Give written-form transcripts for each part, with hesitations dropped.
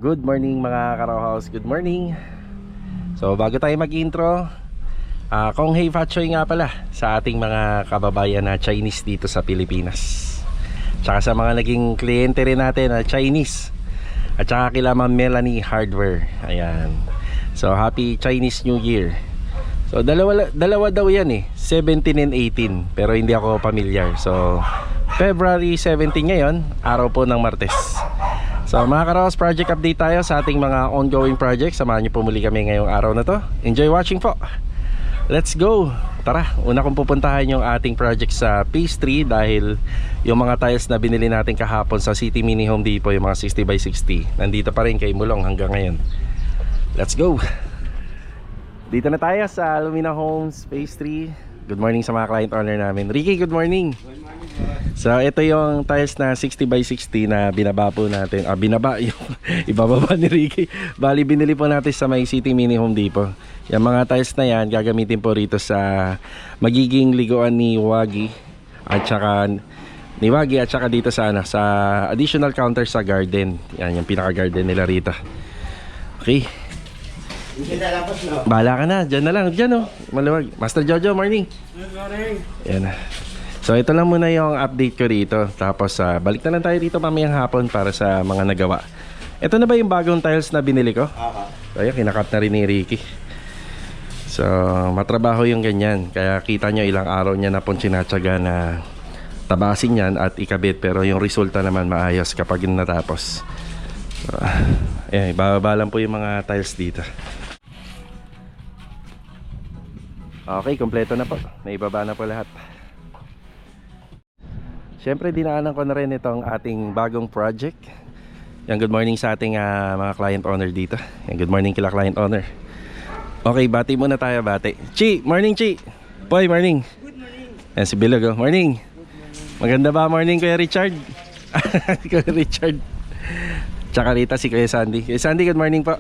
Good morning mga Karohaus, good morning. So bago tayo mag-intro, Kong Hei Fat Choi nga pala sa ating mga kababayan na Chinese dito sa Pilipinas. Tsaka sa mga naging kliyente rin natin na Chinese. At tsaka kila Ma'am Melanie Hardware. Ayan. So happy Chinese New Year. So dalawa daw yan 17 and 18. Pero hindi ako familiar. So February 17 ngayon, araw po ng Martes. So mga Karohaus, project update tayo sa ating mga ongoing projects. Samahan niyo po muli kami ngayong araw na to. Enjoy watching po. Let's go. Tara, una kong pupuntahan yung ating project sa Phase 3 dahil yung mga tiles na binili natin kahapon sa City Mini Home Depot, yung mga 60x60, nandito pa rin kay Mulong hanggang ngayon. Let's go. Dito na tayo sa Lumina Homes Phase 3. Good morning sa mga client owner namin. Ricky, good morning. So ito yung tiles na 60x60 na binaba po natin. Binaba yung ibababa ni Ricky. Bali binili po natin sa may City Mini Home Depot. Yung mga tiles na yan gagamitin po rito sa magiging liguan ni Wagi at saka dito sa sa additional counter sa garden. Yan yung pinaka garden nila rito. Okay. Bahala ka na, dyan na lang, dyan maluwag. Master Jojo, morning. Good morning. Yan. So ito lang muna yung update ko rito. Tapos balik na lang tayo dito mamayang hapon para sa mga nagawa. Ito na ba yung bagong tiles na binili ko? So yun, kinakat na rin ni Ricky. So matrabaho yung ganyan. Kaya kita nyo ilang araw niya na pong sinatsaga na tabasin yan at ikabit. Pero yung resulta naman maayos kapag yun natapos. So, ayan, bababa lang po yung mga tiles dito. Okay, kompleto na po. Naibaba na po lahat. Siyempre dinaanan ko na rin itong ating bagong project. Yan, good morning sa ating mga client owner dito. Yan, good morning kila client owner. Okay, bati muna tayo, bati. Chi, morning Chi. Boy, morning. Good morning. Yan si Bilog, morning. Maganda ba morning Kuya Richard? Kuya Richard. Tsaka rita si Kuya Sandy. Kuya Sandy, good morning po.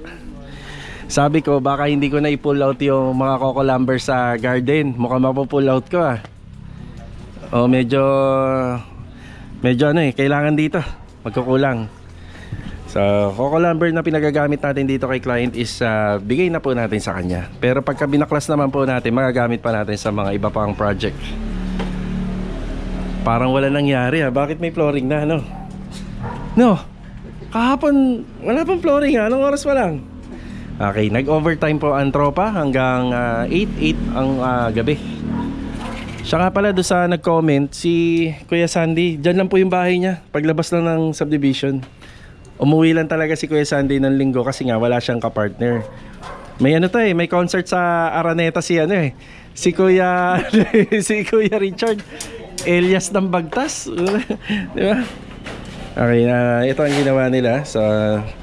Sabi ko baka hindi ko na i-pull out yung mga coco lumber sa garden. Mukhang mapu-pull out ko medyo kailangan dito. Magkukulang. So coco lumber na pinagagamit natin dito kay client is bigay na po natin sa kanya. Pero pagka binaklas naman po natin, magagamit pa natin sa mga iba pang project. Parang wala nangyari Bakit may flooring na No, kahapon wala pang flooring Anong oras pa lang? Okay, nag-overtime po ang tropa hanggang 8 ang gabi. Siya nga pala doon sa nag-comment, si Kuya Sandy, dyan lang po yung bahay niya, paglabas lang ng subdivision. Umuwi lang talaga si Kuya Sandy ng linggo kasi nga wala siyang kapartner. May may concert sa Araneta si Kuya si Kuya Richard Elias ng Bagtas. Di ba? Okay, ito ang ginawa nila. So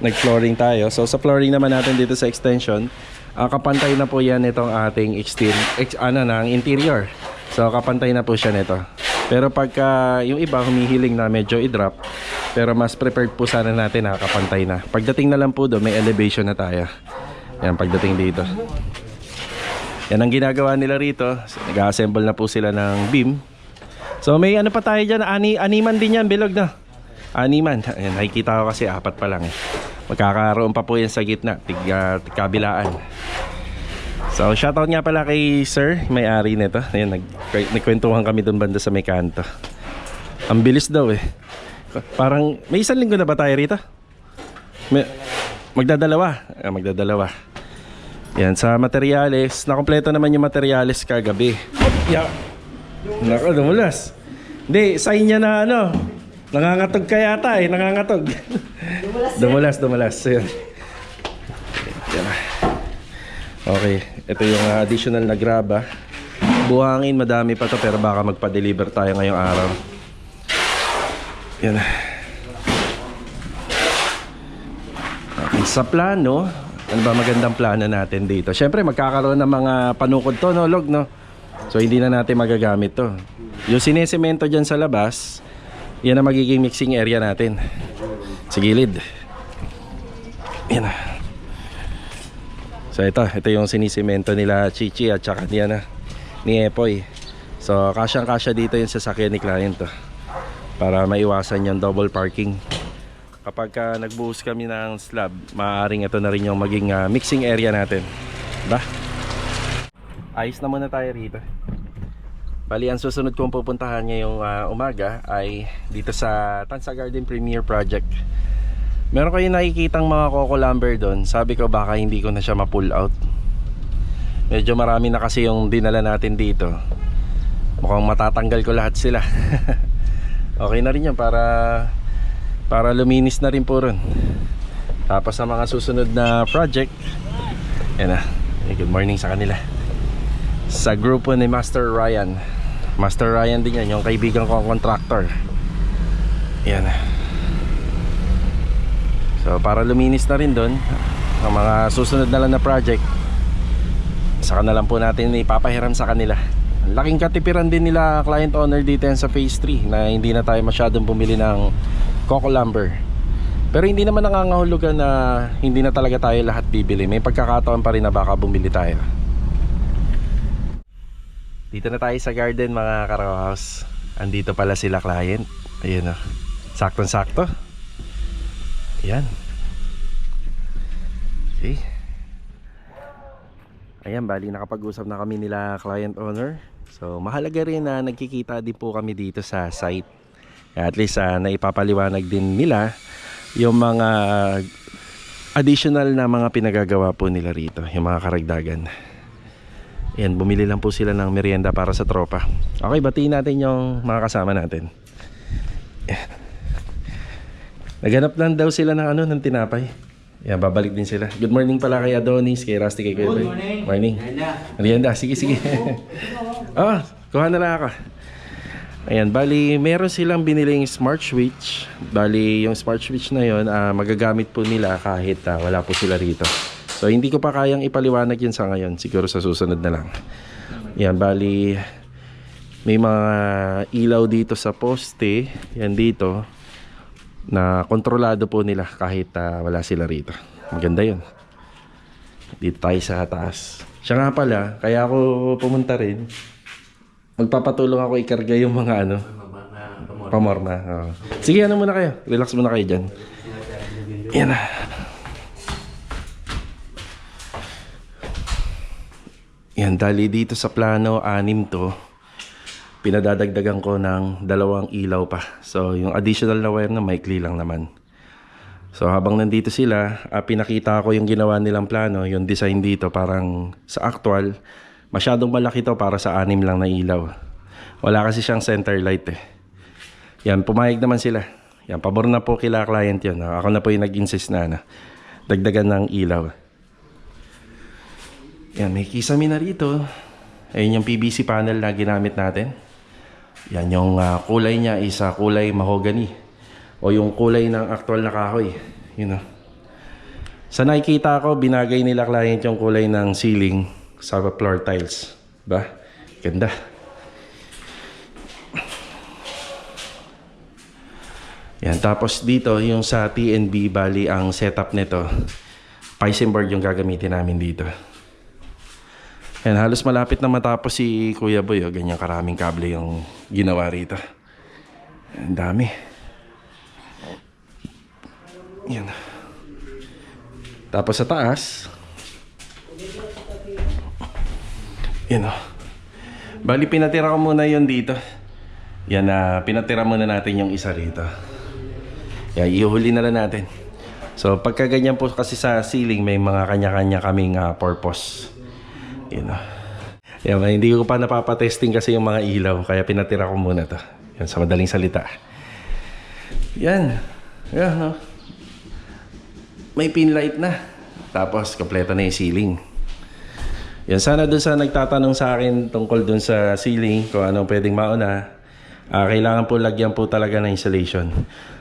nag-flooring tayo. So sa flooring naman natin dito sa extension, kapantay na po yan itong ating interior. So kapantay na po siya nito. Pero pagka yung iba humihiling na medyo i-drop, pero mas prepared po sana natin kapantay na. Pagdating na lang po doon, may elevation na tayo. Yan, pagdating dito. Yan ang ginagawa nila rito. Nag-assemble na po sila ng beam. So may pa tayo dyan, animan din yan, bilog na. Animan, ayan, nakikita ko kasi 4 pa lang Magkakaroon pa po yan sa gitna, kabilaan. So shoutout nga pala kay sir, may-ari nito. Ayan, nagkwentuhan kami doon banda sa may kanto. Ang bilis daw Parang, may 1 linggo na ba tayo rito? Magdadalawa. Yan, sa materyales, nakompleto naman yung materyales kagabi. Nako, dumulas. Hindi, sign niya na nangangatog ka yata nangangatog. Dumulas. Yan. Okay, ito yung additional na graba. Buhangin, madami pa to pero baka magpa-deliver tayo ngayong araw. Yan. Okay, sa plano, ano ba magandang plano natin dito? Siyempre magkakaroon ng mga panukod to, log, So hindi na natin magagamit to. Yung sinesemento dyan sa labas, yan ang magiging mixing area natin sa gilid. Yan. So ito yung sinisemento nila Chichi at saka ni Epoy. So kasyang-kasya dito yung sasakyan ni client para maiwasan yung double parking. kapag nagbuhos kami ng slab, maaaring ito na rin yung maging mixing area natin. Diba? Ayos na muna tayo rito. Bali, ang susunod kong pupuntahan ngayong umaga ay dito sa Tansa Garden Premier Project. Meron kayong nakikitang mga coco lumber doon. Sabi ko baka hindi ko na siya ma-pull out. Medyo marami na kasi yung dinala natin dito. Mukhang matatanggal ko lahat sila. Okay na rin yan para luminis na rin po ron. Tapos sa mga susunod na project, yan na. Good morning sa kanila. Sa grupo ni Master Ryan. Master Ryan din yan, yung kaibigan ko ang contractor. Yan. So para luminis na rin doon ang mga susunod na lang na project, saka na lang po natin ipapahiram sa kanila. Laking katipiran din nila client owner dito yan sa phase 3 na hindi na tayo masyadong bumili ng coco lumber. Pero hindi naman nangangahulugan na hindi na talaga tayo lahat bibili. May pagkakataon pa rin na baka bumili tayo. Dito na tayo sa garden mga Karaw House. Andito pala sila client. Ayun o, saktong sakto. Ayan. Okay. Ayan, bali nakapag-usap na kami nila client owner. So mahalaga rin na nagkikita din po kami dito sa site. At least naipapaliwanag din nila yung mga additional na mga pinagagawa po nila rito, yung mga karagdagan. Ayan, bumili lang po sila ng merienda para sa tropa. Okay, batiin natin yung mga kasama natin. Ayan. Naghanap lang daw sila ng ng tinapay. Yan, babalik din sila. Good morning pala kay Adonis, kay Rusty, kay Kuya. Good morning. Morning. Merienda, sige. Kuha na lang ako. Ayan, bali meron silang biniling smart switch. Bali yung smart switch na yon, magagamit po nila kahit wala po sila rito. So hindi ko pa kayang ipaliwanag yun sa ngayon. Siguro sa susunod na lang. Ayan, bali may mga ilaw dito sa poste. Yan dito na kontrolado po nila kahit wala sila rito. Maganda yun. Dito tayo sa taas. Siya nga pala, kaya ako pumunta rin, magpapatulong ako ikarga yung mga pamorma. Oh. Sige, muna kayo, relax muna kayo dyan. Yan na. Yan, dali dito sa plano 6 to, pinadadagdagan ko ng 2 ilaw pa. So yung additional na wire na maikli lang naman. So habang nandito sila, pinakita ko yung ginawa nilang plano. Yung design dito parang sa actual masyadong malaki to para sa 6 lang na ilaw. Wala kasi siyang center light eh. Yan, pumayag naman sila. Yan, pabor na po kila client yun. Ako na po yung nag-insist na dagdagan ng ilaw. Yan, may kisame na rito. Ayun yung PVC panel na ginamit natin. Yan, yung kulay niya is kulay mahogany o yung kulay ng actual na kahoy. Yun o. Sa nakikita ko, binagay nila client yung kulay ng ceiling sa floor tiles. Ba? Ganda. Yan, tapos dito yung sa TNB, bali ang setup nito, Piscine board yung gagamitin namin dito. Yan, halos malapit na matapos si Kuya Boy. Ganyan karaming kable yung ginawa rito. Ang dami. Yan. Tapos sa taas, yan o. Bali, pinatira ko muna yun dito. Yan, pinatira muna natin yung isa rito. Yan, ihuli na lang natin. So, pagka ganyan po kasi sa ceiling, may mga kanya-kanya kaming purpose. Yan o. Yan, hindi ko pa napapatesting kasi yung mga ilaw, kaya pinatira ko muna to. Yan, sa madaling salita. Yan. Yan, no? May pin light na. Tapos, kompleto na yung ceiling. Yan, sana dun sa nagtatanong sa akin tungkol dun sa ceiling, kung anong pwedeng mauna, kailangan po lagyan po talaga ng insulation.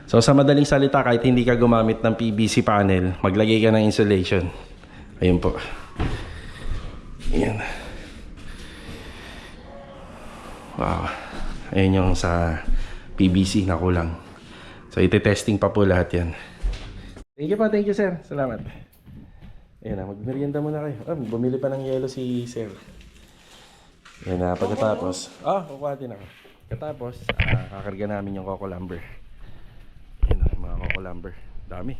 So, sa madaling salita, kahit hindi ka gumamit ng PVC panel, maglagay ka ng insulation. Ayun po. Yan. Wow. Ayun yung sa PVC na kulang. So iti-testing pa po lahat yan. Thank you pa, thank you sir. Salamat. Ayan na, magmerienda muna kayo. Bumili pa ng yelo si sir. Ayan na, pagkatapos. Kukuha din ako. Pagkatapos, kakarga namin yung coco lumber. Ayan na, mga coco lumber. Dami.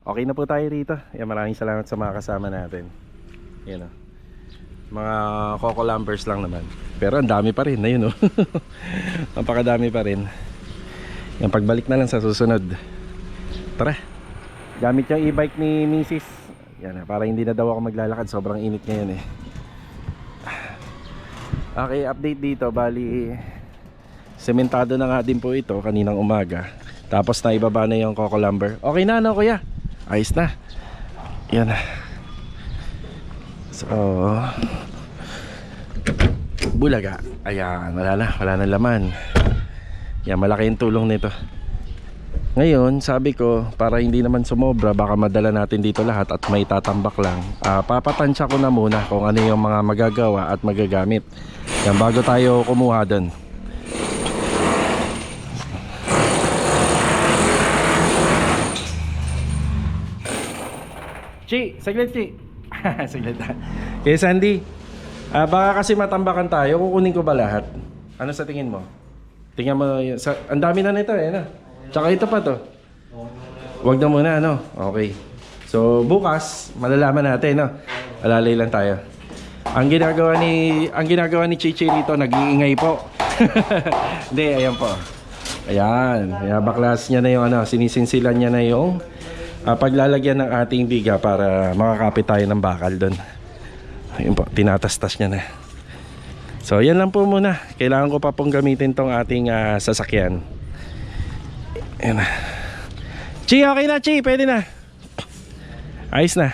Okay na po tayo rito. Yan, maraming salamat sa mga kasama natin. Yan o. Mga Coco Lumbers lang naman. Pero ang dami pa rin. Ayun o. Napakadami pa rin. Yan, pagbalik na lang sa susunod. Tara. Gamit yung e-bike ni Mrs. Yan, para hindi na daw ako maglalakad. Sobrang init ngayon eh. Okay, update dito. Bali, sementado na nga din po ito kaninang umaga. Tapos na ibaba na yung Coco Lumber. Okay na, no kuya? Ayos na. Yan na. So, bulaga. Ayan, wala na laman. Yan, malaki yung tulong nito. Ngayon, sabi ko, para hindi naman sumobra, baka madala natin dito lahat at may tatambak lang. Papatansya ko na muna kung ano yung mga magagawa at magagamit. Yan, bago tayo kumuha doon. Chi, saglit Chi. Saglit na. Okay, Sandy. Baka kasi matambakan tayo. Kukunin ko ba lahat? Ano sa tingin mo? Tingnan mo. Ang dami na nito eh. No? Tsaka ito pa to. Wag na muna, no? Okay. So, bukas, malalaman natin, no? Alalay lang tayo. Ang ginagawa ni Chichi rito, nag-iingay po. Hindi, ayan po. Ayan. Baklas niya na yung ano, sinisinsilan niya na yung paglalagyan ng ating biga para makakapit tayo ng bakal doon. Ayun po, tinatastas niya na. So yan lang po muna. Kailangan ko pa pong gamitin tong ating sasakyan. Ayan na. Chi, okay na Chi, pwede na. Ayos na.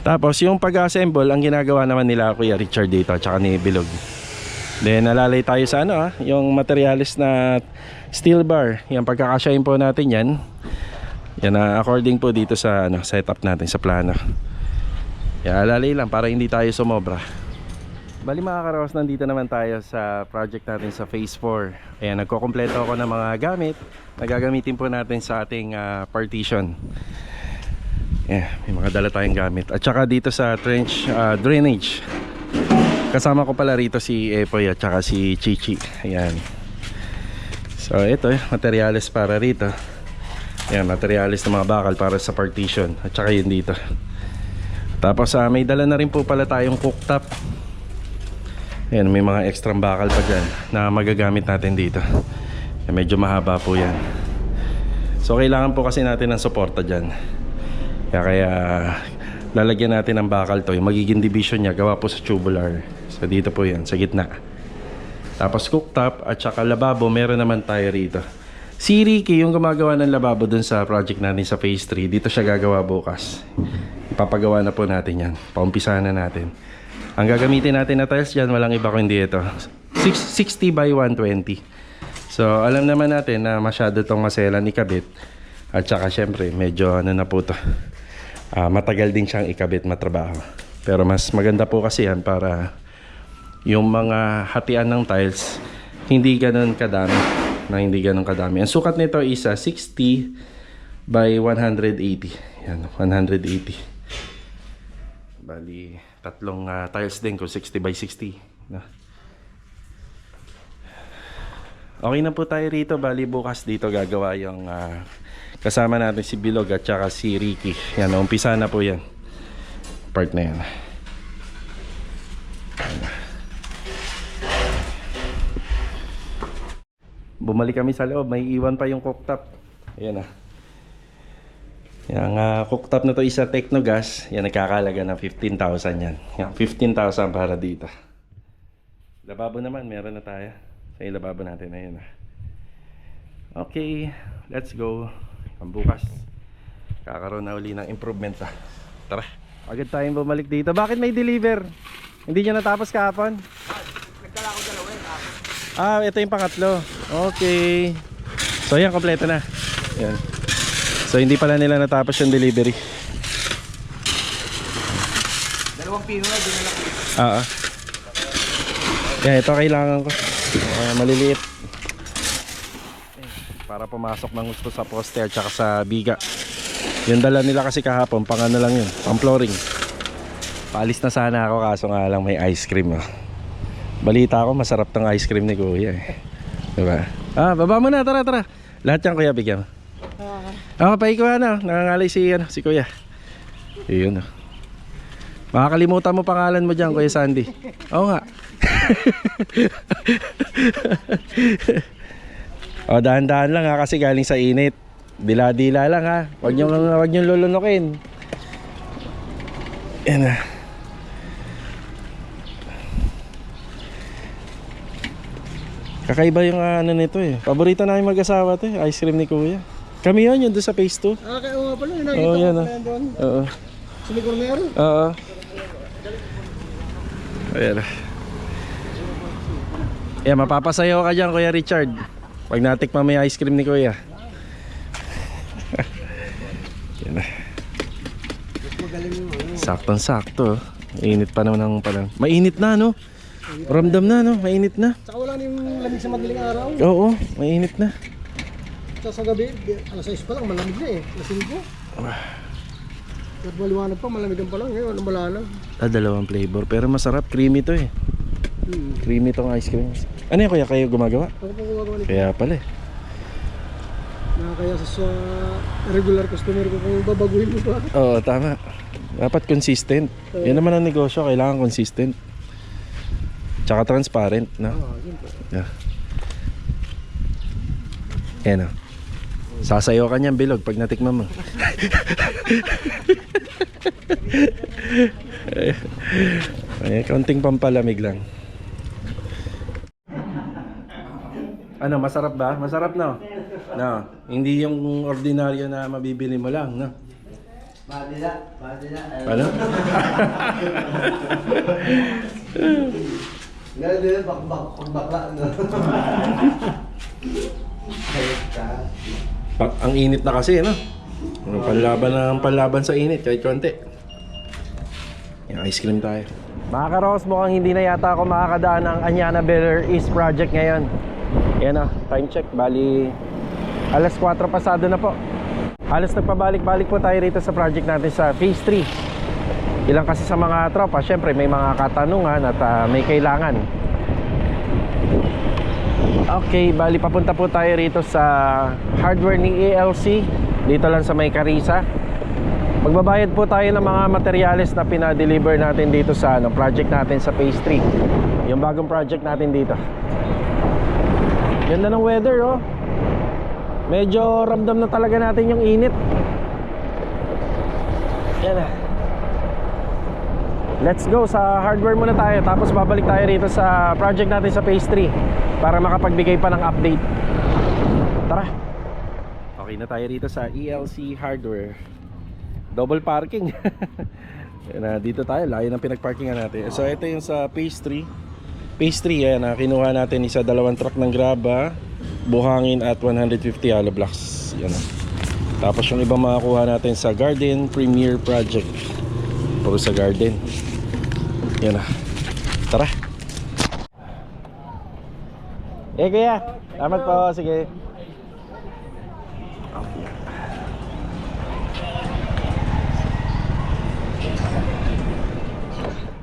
Tapos yung pag-assemble, ang ginagawa naman nila Kuya Richard dito at saka ni Bilog. Then nalalay tayo sa ano yung materialis na steel bar. Yan, pagkakasyahin po natin yan. Yan according po dito sa setup natin sa plano. Yan, alalay lang para hindi tayo sumobra. Bali mga karaos, nandito naman tayo sa project natin sa phase 4. Ayan, nagkukumpleto ako ng mga gamit na gagamitin po natin sa ating partition. Ayan, may mga dala tayong gamit. At saka dito sa trench drainage, kasama ko pala rito si Epoy at saka si Chichi. Ayan. So ito materials para rito. Ayan, materials ng mga bakal para sa partition. At saka yun dito. Tapos may dala na rin po pala tayong cooktop. Ayan, may mga extra bakal pa dyan na magagamit natin dito. Ayan, medyo mahaba po yan. So kailangan po kasi natin ng suporta dyan. Kaya lalagyan natin ng bakal to. Yung magiging division niya gawa po sa tubular. So dito po yan, sa gitna. Tapos cooktop at saka lababo, meron naman tayo rito. Si Ricky yung gumagawa ng lababo dun sa project natin sa phase 3. Dito siya gagawa bukas. Ipapagawa na po natin yan. Paumpisahan na natin. Ang gagamitin natin na tiles dyan, walang iba kundi ito. 60 by 120. So alam naman natin na masyado tong maselan ikabit. At saka syempre medyo ano na po to, matagal din siyang ikabit, matrabaho. Pero mas maganda po kasi yan para yung mga hatian ng tiles hindi ganun kadami. Ang sukat nito is 60 by 180. Yan, 180. Bali tatlong tiles din kung 60 by 60 no? Okay na po tayo rito. Bali bukas dito gagawa yung kasama natin si Bilog at saka si Ricky. Yan, umpisa na po yan. Part na yan. Bumalik kami sa loob. May iwan pa yung cooktop. Ayan na. Yung cooktop na to isa Technogas. Yan, nagkakalaga ng 15,000 yan. Yan, 15,000 para dito. Lababo naman, meron na tayo. Sa lababo natin. Ayan na. Okay, let's go. Ang bukas kakaroon na uli ng improvement. Tara, agad tayong bumalik dito. Bakit may deliver? Hindi nyo natapos kahapon? Nagdala ko dalawa eh. Ito yung pangatlo. Okay. So yan, kompleto na. Yan. So hindi pala nila natapos yung delivery. Dalawang pino na dinala ko. Yan, ito kailangan ko. Maliliit. Para pumasok ng gusto sa poste at saka sa biga. Yung dala nila kasi kahapon, pang ano lang yun, pang flooring. Paalis na sana ako kaso nga lang may ice cream. Balita ko masarap tong ice cream ni Kuya eh. Diba? Baba mo na, tara. Lahat yan kuya, bigyan mo. Paikuha na. Nangangalay si kuya. Yun oh. Makakalimutan mo pangalan mo dyan, Kuya Sandy. Oo nga. Dahan-dahan lang ha, kasi galing sa init. Dila-dila lang ha. Huwag niyong lulunukin. Yan na. Kakaiba yung ano nito eh. Paborito namin mag-asawa to eh. Ice cream ni Kuya. Kami yun doon sa phase 2. Kaya nga pala, nakita Oo, ko yan pala yan doon. Oo. Sinikornero. Oo. Ayan. Ayan, mapapasayaw ka dyan, Kuya Richard. Pag natikman mo yung ice cream ni Kuya. Yan na. Saktong-sakto. Init pa naman ng palang. Mainit na, no? Ramdam na, no? Mainit na. Tsaka wala na yung lamig sa madaling araw. Oo, mainit na. Sa gabi, alas 6 pa lang, malamig na eh. Alas 5. At maliwanag pa, malamigan pa lang. Ngayon, wala na. Dalawang flavor. Pero masarap, creamy to eh. Creamy tong ice cream. Ano yan kuya, kayo gumagawa? Ako po gumagawa nito. Kaya pala eh. Kaya sa regular customer ko kung babaguhin mo pa. Oo, tama. Dapat consistent. Yan naman ang negosyo, kailangan consistent. Tsaka transparent, no? Yeah. Yan o. Sasayaw ka niyang bilog pag natikman mo. Ay, kaunting pampalamig lang. Ano, masarap ba? Masarap no? No, hindi yung ordinaryo na mabibili mo lang, no? Madila. Ano? Ngayon din, bakla. Ang init na kasi, no? Panlaban sa init, kahit konti. Yung ice cream tayo. Mga karos, mukhang hindi na yata ako makakadaan ng Anyana Beller East Project ngayon. Yan na, time check. Bali, alas 4 pasado na po. Halos nagpabalik-balik po tayo rito sa project natin sa Phase 3. Ilang kasi sa mga tropa, syempre may mga katanungan at may kailangan. Okay, bali papunta po tayo rito sa hardware ni ELC. Dito lang sa may Carissa. Magbabayad po tayo ng mga materyales na pinadeliver natin dito sa project natin sa Phase 3. Yung bagong project natin dito. Ganda ng weather oh. Medyo ramdam na talaga natin yung init. Yan na. Let's go sa hardware muna tayo. Tapos babalik tayo rito sa project natin sa Phase 3 para makapagbigay pa ng update. Tara. Okay na tayo rito sa ELC Hardware. Double parking. Yan na, dito tayo. Layo ng pinagparkingan natin. So ito yung sa Phase 3. Phase 3 yan na kinuha natin isa dalawang truck ng graba, buhangin at 150 hollow blocks. Yan na. Tapos yung ibang makakuha natin sa Garden Premier Project. Puro sa Garden. Yan na. Tara. Kuya. Salamat po. Sige.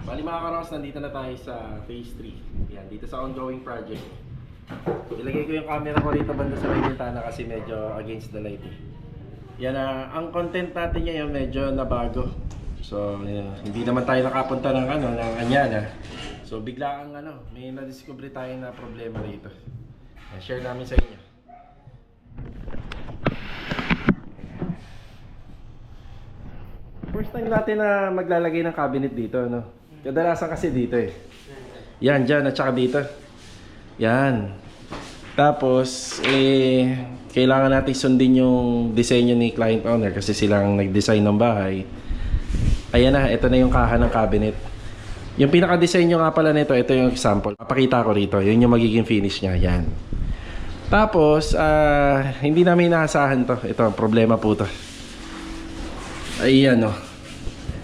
Bali mga karos, nandito na tayo sa Phase 3. Yan, dito sa ongoing project. Ilagay ko yung camera ko rito banda sa may bintana kasi medyo against the light eh. Yan ang content natin ngayon medyo nabago. So, hindi naman tayo nakapunta ng ng Anyana. So, bigla ang may na-discover tayo na problema rito. Share namin sa inyo. First time natin na maglalagay ng cabinet dito, no? Kadalasan kasi dito eh. Yan, dyan at saka dito. Yan. Tapos, kailangan natin sundin yung disenyo ni client owner kasi silang nag-design ng bahay. Ayan na, ito na yung kaha ng cabinet. Yung pinaka-disenyo nga pala nito, ito yung example. Papakita ko rito, yun yung magiging finish niya. Yan. Tapos, hindi namin inaasahan to. Ito, problema po to. Ayan o.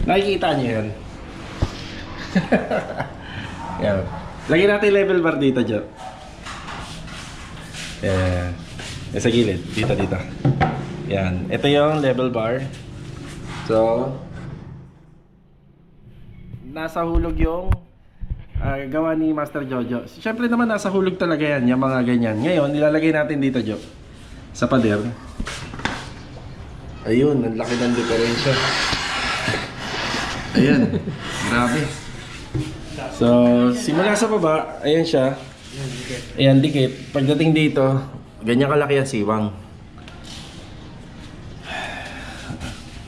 Nakikita nyo yan. Yan. Lagyan natin level bar dito, Joe. Yan. Yan sa gilid. Dito. Yan. Ito yung level bar. So, nasa hulog yung gawa ni Master Jojo. Siyempre naman nasa hulog talaga yan, yung mga ganyan. Ngayon, nilalagay natin dito, Jo. sa pader. Ayun, ang laki ng diferensya. Ayan, grabe. So, simula sa baba, ayan siya. Ayan, dikit. Pagdating dito, ganyan kalaki ang siwang.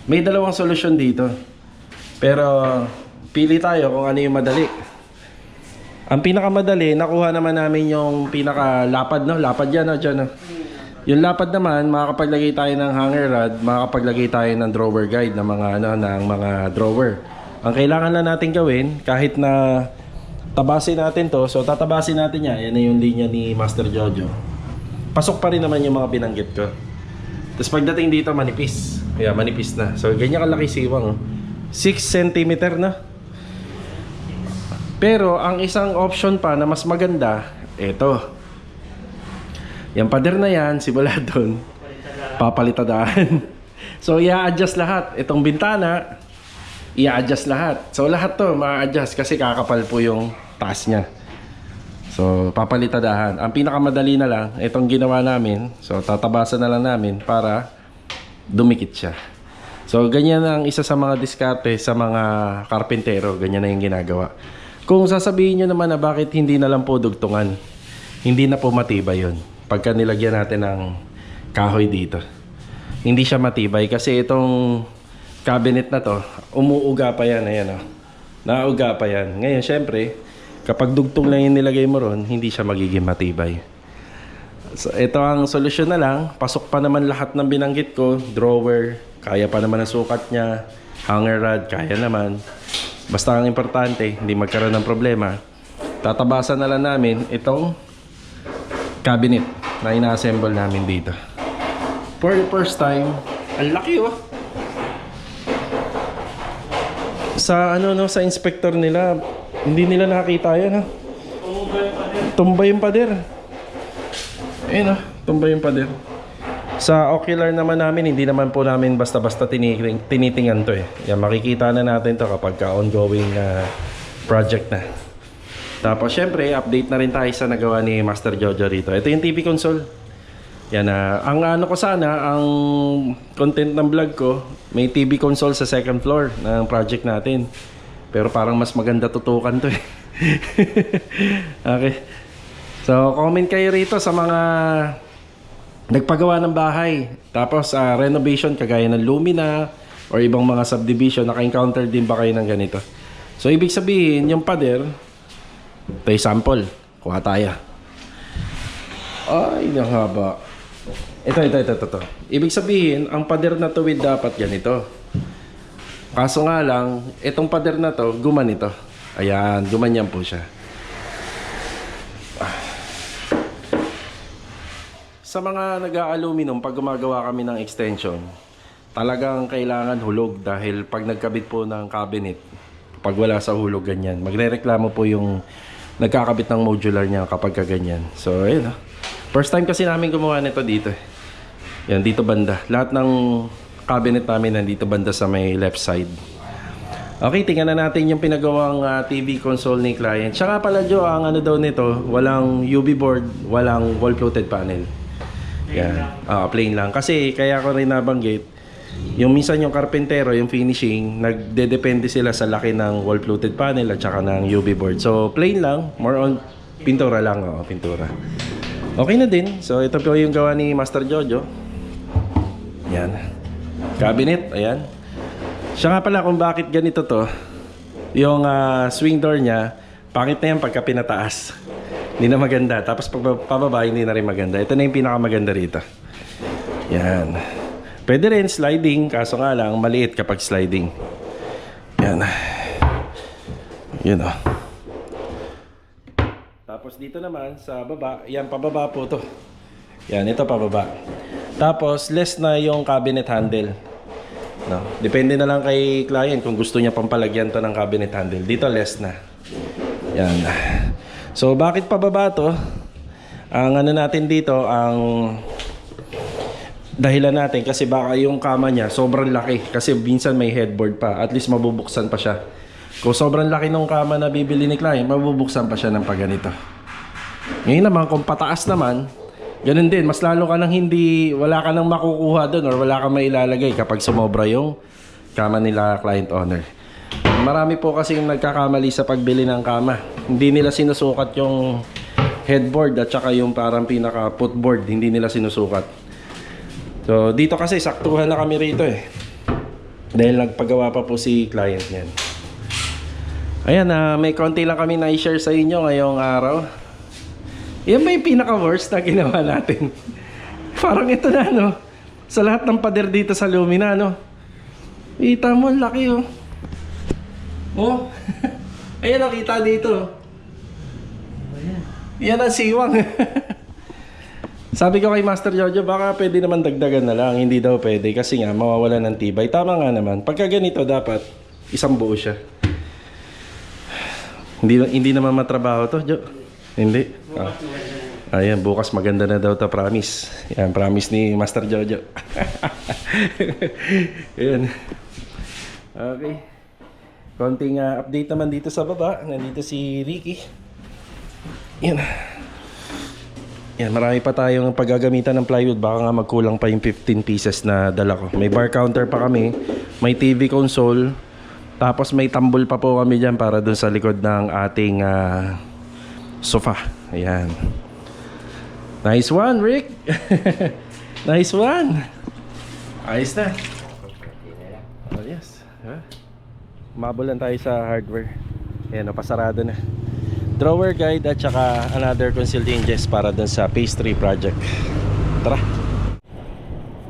May dalawang solusyon dito. Pero, pili tayo kung ano yung madali. Ang pinakamadali, nakuha naman namin yung pinakalapad, no? Lapad yan, no? Diyan, no? Yung lapad naman, makakapaglagay tayo ng hanger rod, makakapaglagay tayo ng drawer guide ng mga, ano, ng mga drawer. Ang kailangan lang natin gawin, kahit na tabasin natin to, so tatabasin natin yan. Yan na yung linya ni Master Jojo. Pasok pa rin naman yung mga binanggit ko. Tapos pagdating dito, manipis. Kaya manipis na. So ganyan kalaki siwang. 6 cm na. Pero ang isang option pa na mas maganda, ito. Yung pader na yan, simula doon, papalitadaan. So i-adjust lahat. Itong bintana, i-adjust lahat. So lahat to ma-adjust kasi kakapal po yung taas niya. So papalitadahan. Ang pinakamadali na lang, itong ginawa namin. So tatabasan na lang namin para dumikit siya. So ganyan ang isa sa mga diskarte sa mga karpentero. Ganyan na yung ginagawa. Kung sasabihin nyo naman na bakit hindi na lang po dugtungan, hindi na po matibay yun. Pagka nilagyan natin ng kahoy dito, hindi siya matibay kasi itong cabinet na to, umuuga pa yan. Ayan, oh. Nauga pa yan. Ngayon, syempre, kapag dugtong lang yung nilagay mo ron, hindi siya magiging matibay. So, ito ang solusyon na lang. Pasok pa naman lahat ng binanggit ko. Drawer, kaya pa naman ang sukat niya. Hanger rod, kaya naman. Basta ang importante, hindi magkaroon ng problema. Tatabasan na lang namin itong cabinet na ina-assemble namin dito. For the first time, ang laki, oh. Sa ano, no, sa inspector nila, hindi nila nakita yan, ha. Tumba yung pader. Ayun, tumba yung pader. Sa ocular naman namin, hindi naman po namin basta-basta tinitingnan to, eh. Yan, makikita na natin to kapag ongoing project na. Tapos syempre, update na rin tayo sa nagawa ni Master Jojo rito. Ito yung TV console. Yan, ang ano ko sana, ang content ng vlog ko, may TV console sa second floor ng project natin. Pero parang mas maganda tutukan to, eh. Okay. So, comment kayo rito sa mga nagpagawa ng bahay. Tapos, renovation kagaya ng Lumina or ibang mga subdivision, naka-encounter din ba kayo ng ganito? So, ibig sabihin, yung pader, ito yung sample. Kuha tayo. Ay, nahaba. Ito. Ibig sabihin, ang pader na tuwid dapat ganito. Kaso nga lang, itong pader na to, gumanito. Ayan, gumanyan po siya. Sa mga nag-aluminum, pag gumagawa kami ng extension, talagang kailangan hulog dahil pag nagkabit po ng cabinet, pag wala sa hulog ganyan, magrereklamo po yung nagkakabit ng modular niya kapag ganyan. So, ayun, first time kasi namin gumawa nito dito. Yan, dito banda. Lahat ng cabinet namin nandito banda sa may left side. Okay, tingnan na natin yung pinagawang TV console ni client. Tsaka pala, Jo, ang ano daw nito, walang UV board, walang wall-fluted panel. Yan, plain lang. Kasi kaya ko rin nabanggit, yung minsan yung karpentero, yung finishing, nagdedepende sila sa laki ng wall-fluted panel at saka ng UV board. So, plain lang, more on pintura lang, pintura. Okay na din. So, ito po yung gawa ni Master Jojo. Yan. Cabinet, ayan. Siya nga pala kung bakit ganito to. Yung swing door niya, pangit na yan pagka pinataas. Hindi na maganda. Tapos pag pababa, hindi na rin maganda. Ito na yung pinakamaganda rito. Yan. Pwede rin sliding, kaso nga lang, maliit kapag sliding. Yan. Yun, Tapos dito naman, sa baba, yan, pababa po to. Yan, ito pababa. Tapos, less na yung cabinet handle. No? Depende na lang kay client kung gusto niya pampalagyan to ng cabinet handle. Dito, less na. Yan. So, bakit pababa to? Ang ano natin dito, ang dahilan natin kasi baka yung kama niya sobrang laki. Kasi minsan may headboard pa. At least mabubuksan pa siya. Kung sobrang laki ng kama na bibili ni client, mabubuksan pa siya ng pagganito. Ngayon naman, kung pataas naman, Ganun din, mas lalo ka nang hindi, wala ka nang makukuha doon or wala ka mailalagay kapag sumobra yung kama nila client owner. Marami po kasi yung nagkakamali sa pagbili ng kama. Hindi nila sinusukat yung headboard at saka yung parang pinaka footboard, hindi nila sinusukat. So dito kasi saktuhan na kami rito eh. Dahil nagpagawa pa po si client niyan. Ayan, may konti lang kami na-share sa inyo ngayong araw. Yan ba yung pinaka-worst na ginawa natin? Parang ito na, no? Sa lahat ng pader dito sa Lumina, no? Kita mo, laki, oh. Oh. Ayan, nakita dito. Yan ang siwang. Sabi ko kay Master Jojo, baka pwede naman dagdagan na lang. Hindi daw pwede kasi nga, mawawala ng tibay. Tama nga naman. Pagka ganito, dapat isang buo siya. Hindi naman matrabaho to, Jo. Hindi. Ayan, bukas maganda na daw to, promise. Yan, promise ni Master Jojo. Ayan. Okay. Konting update naman dito sa baba. Nandito si Ricky. Yan. Yan, marami pa tayong paggagamitan ng plywood. Baka nga magkulang pa yung 15 pieces na dala ko. May bar counter pa kami. May TV console. Tapos may tambol pa po kami dyan para dun sa likod ng ating sofa. Ayan. Nice one, Rick. Nice one. Ayos na. Oh, yes. Mabulan tayo sa hardware. Ayan, pasarado na. Drawer guide at saka another concealed hinges para dun sa pastry project. Tara.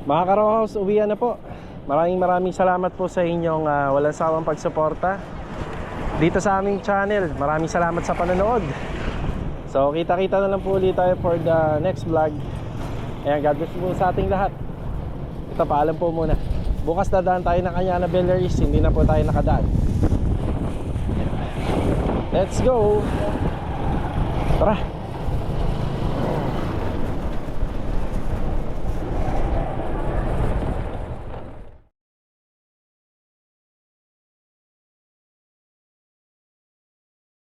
Mga Karo House, uwian na po. Maraming salamat po sa inyong walang sawang pagsuporta dito sa aming channel. Maraming salamat sa panonood. So kita-kita na lang po ulit tayo for the next vlog. Ayan, God bless po sa ating lahat. Ito, paalam po muna. Bukas dadaan tayo ng Cañada Belleries. Hindi na po tayo nakadaan. Let's go. Tara.